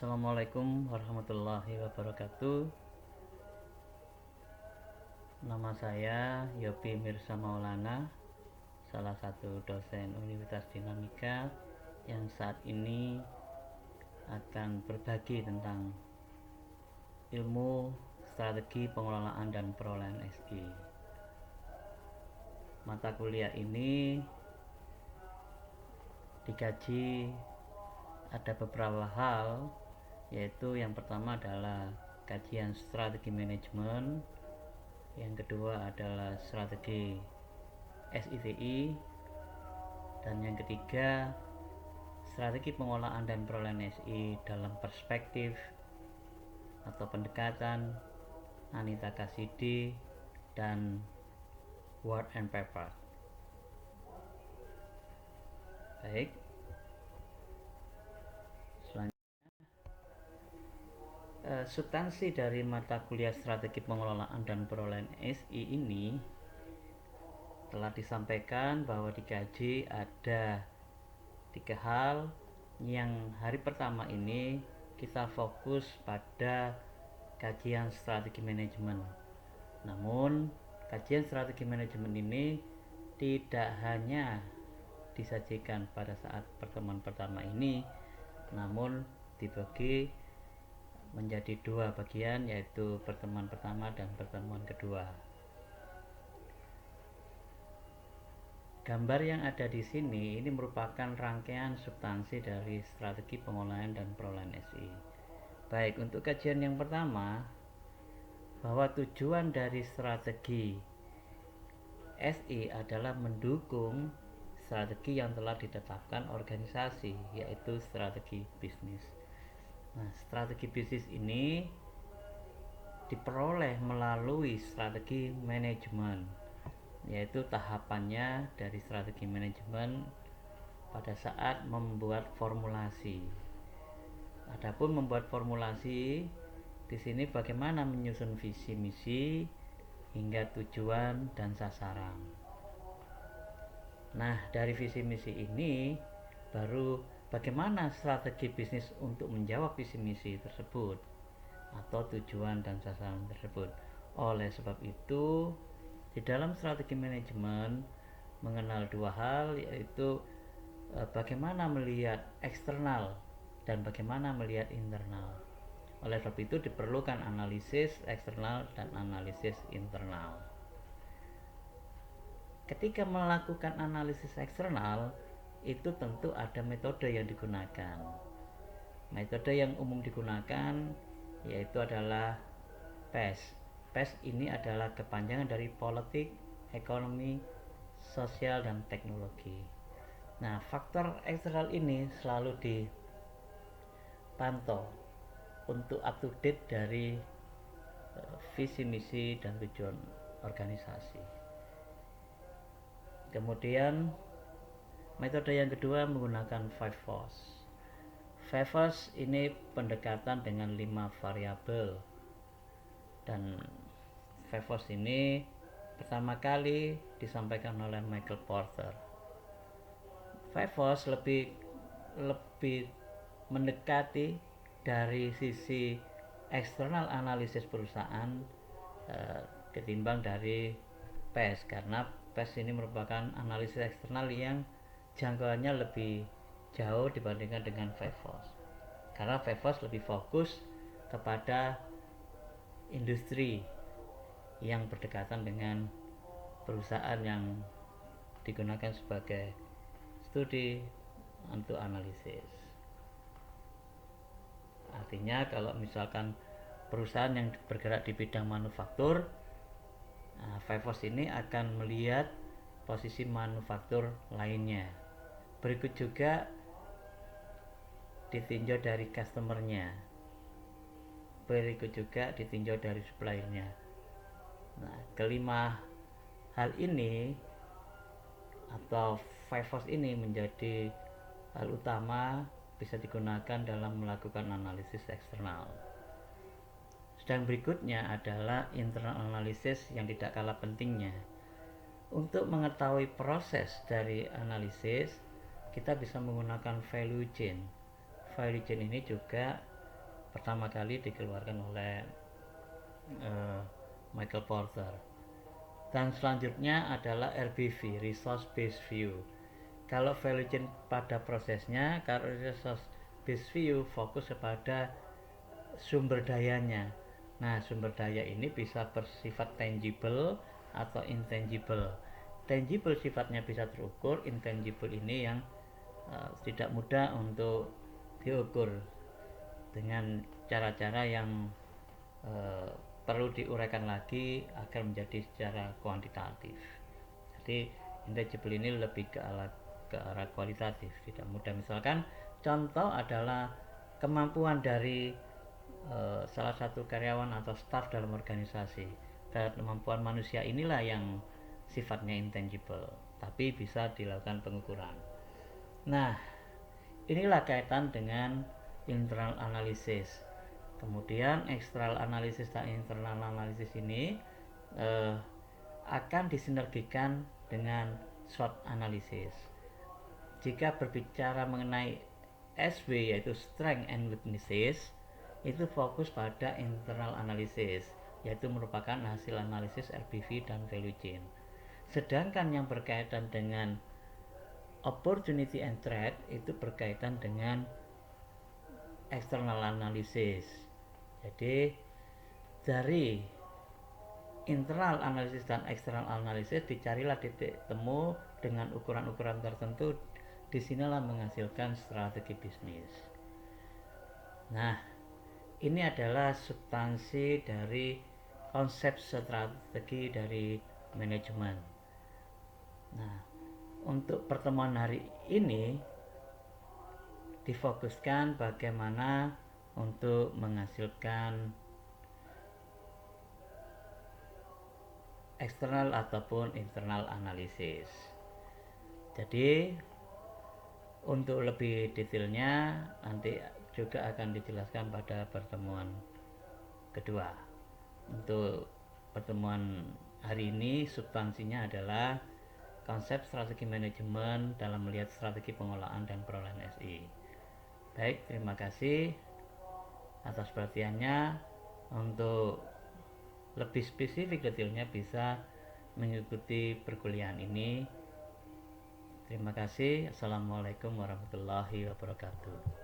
Assalamualaikum warahmatullahi wabarakatuh. Nama saya Yopi Mirza Maulana, salah satu dosen Universitas Dinamika yang saat ini akan berbagi tentang ilmu strategi pengelolaan dan perolehan SI. Mata kuliah ini dikaji ada beberapa hal, yaitu yang pertama adalah kajian strategi manajemen, yang kedua adalah strategi SITI, dan yang ketiga strategi pengolahan dan perolehan SI dalam perspektif atau pendekatan Anita Kasidi dan Ward and Pepper. Baik, substansi dari mata kuliah strategi pengelolaan dan perolehan SI ini telah disampaikan bahwa dikaji ada 3 hal. Yang hari pertama ini kita fokus pada kajian strategi manajemen. Namun kajian strategi manajemen ini tidak hanya disajikan pada saat pertemuan pertama ini, namun dibagi menjadi 2 bagian, yaitu pertemuan pertama dan pertemuan kedua. Gambar yang ada di sini ini merupakan rangkaian substansi dari strategi pengolahan dan perolehan SI. Baik, untuk kajian yang pertama, bahwa tujuan dari strategi SI adalah mendukung strategi yang telah ditetapkan organisasi, yaitu strategi bisnis. Nah, strategi bisnis ini diperoleh melalui strategi manajemen, yaitu tahapannya dari strategi manajemen pada saat membuat formulasi. Adapun membuat formulasi, di sini bagaimana menyusun visi misi hingga tujuan dan sasaran. Nah, dari visi misi ini baru bagaimana strategi bisnis untuk menjawab visi misi tersebut atau tujuan dan sasaran tersebut. Oleh sebab itu, di dalam strategi manajemen mengenal 2 hal, yaitu bagaimana melihat eksternal dan bagaimana melihat internal. Oleh sebab itu diperlukan analisis eksternal dan analisis internal. Ketika melakukan analisis eksternal, itu tentu ada metode yang digunakan. Metode yang umum digunakan yaitu adalah PES. PES ini adalah kepanjangan dari politik, ekonomi, sosial, dan teknologi. Nah, faktor eksternal ini selalu dipantau untuk up to date dari visi misi dan tujuan organisasi. Kemudian metode yang kedua menggunakan 5 Force. 5 Force ini pendekatan dengan 5 variabel, dan 5 Force ini pertama kali disampaikan oleh Michael Porter. 5 Force lebih mendekati dari sisi eksternal analisis perusahaan ketimbang dari PES, karena PES ini merupakan analisis eksternal yang jangkauannya lebih jauh dibandingkan dengan 5 Force, karena 5 Force lebih fokus kepada industri yang berdekatan dengan perusahaan yang digunakan sebagai studi untuk analisis. Artinya kalau misalkan perusahaan yang bergerak di bidang manufaktur, 5 Force ini akan melihat posisi manufaktur lainnya. Berikut juga ditinjau dari customernya, berikut juga ditinjau dari suppliernya. Nah, kelima hal ini atau 5 Force ini menjadi hal utama bisa digunakan dalam melakukan analisis eksternal. Sedang berikutnya adalah internal analysis yang tidak kalah pentingnya. Untuk mengetahui proses dari analisis, kita bisa menggunakan value chain. Value chain ini juga pertama kali dikeluarkan oleh Michael Porter. Dan selanjutnya adalah RBV, Resource Based View. Kalau value chain pada prosesnya, kalau Resource Based View fokus kepada sumber dayanya. Nah, sumber daya ini bisa bersifat tangible atau intangible. Tangible sifatnya bisa terukur, intangible ini yang tidak mudah untuk diukur dengan cara-cara yang perlu diuraikan lagi agar menjadi secara kuantitatif. Jadi intangible ini lebih ke arah kualitatif, tidak mudah. Misalkan contoh adalah kemampuan dari salah satu karyawan atau staf dalam organisasi. Kemampuan manusia inilah yang sifatnya intangible, tapi bisa dilakukan pengukuran. Nah, inilah kaitan dengan internal analysis. Kemudian external analysis dan internal analysis ini akan disinergikan dengan SWOT analysis. Jika berbicara mengenai SW yaitu strength and weaknesses, itu fokus pada internal analysis, yaitu merupakan hasil analisis RBV dan value chain. Sedangkan yang berkaitan dengan opportunity and threat itu berkaitan dengan external analysis. Jadi dari internal analysis dan external analysis dicarilah titik temu dengan ukuran-ukuran tertentu, disinilah menghasilkan strategi bisnis. Nah, ini adalah substansi dari konsep strategi dari manajemen. Nah, untuk pertemuan hari ini difokuskan bagaimana untuk menghasilkan eksternal ataupun internal analisis. Jadi untuk lebih detailnya nanti juga akan dijelaskan pada pertemuan kedua. Untuk pertemuan hari ini substansinya adalah konsep strategi manajemen dalam melihat strategi pengolahan dan perolehan SI. Baik, terima kasih atas perhatiannya. Untuk lebih spesifik detailnya bisa mengikuti perkuliahan ini. Terima kasih. Assalamualaikum warahmatullahi wabarakatuh.